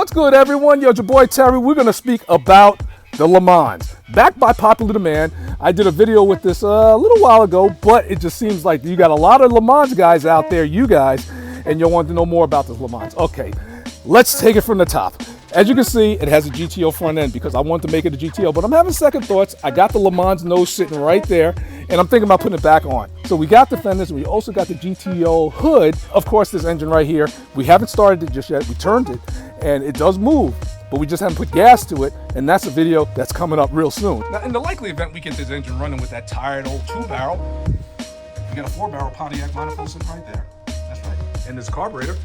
What's good, everyone? Yo, it's your boy Terry. We're going to speak about the lemans. Backed by popular demand. I did a video with this a little while ago, but it just seems like you got a lot of lemans guys out there, you guys, and you'll want to know more about this lemans. Okay, let's take it from the top. As you can see, it has a GTO front end because I wanted to make it a GTO, but I'm having second thoughts. I got the lemans nose sitting right there, and I'm thinking about putting it back on. So we got the fenders, and we also got the GTO hood. Of course, this engine right here, we haven't started it just yet. We turned it, and it does move, but we just haven't put gas to it, and that's a video that's coming up real soon. Now, in the likely event we get this engine running with that tired old 2-barrel, we got a 4-barrel Pontiac manifold sitting right there. That's right. And this carburetor,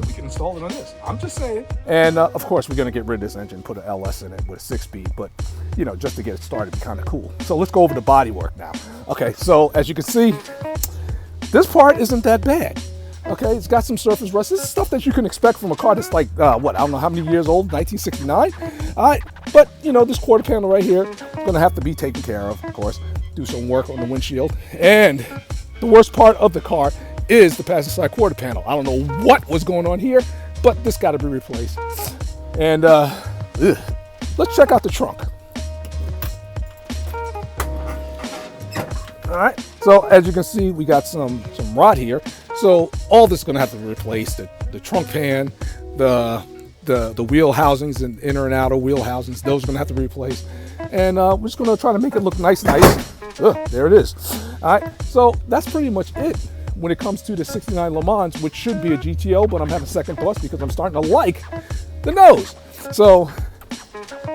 we can install it on this. I'm just saying. And of course, we're gonna get rid of this engine, put an LS in it with a 6-speed, but you know, just to get it started, be kind of cool. So let's go over the bodywork now. Okay, so as you can see, this part isn't that bad. Okay, it's got some surface rust. This is stuff that you can expect from a car that's like, what, I don't know how many years old, 1969? All right, but you know, this quarter panel right here is gonna have to be taken care of course. Do some work on the windshield. And the worst part of the car is the passenger side quarter panel. I don't know what was going on here, but this got to be replaced. And let's check out the trunk. All right, so as you can see, we got some rot here. So all this is going to have to be replaced. The trunk pan, the wheel housings and inner and outer wheel housings, those are going to have to be replaced. And we're just going to try to make it look nice. There it is. All right, so that's pretty much it when it comes to the 69 Le Mans, which should be a GTO, but I'm having second thoughts because I'm starting to like the nose. So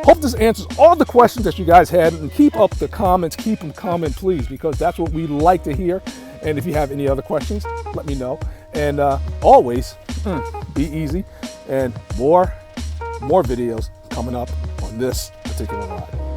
hope this answers all the questions that you guys had, and keep up the comments, keep them coming, please, because that's what we like to hear. And if you have any other questions, let me know. And always be easy, and more videos coming up on this particular ride.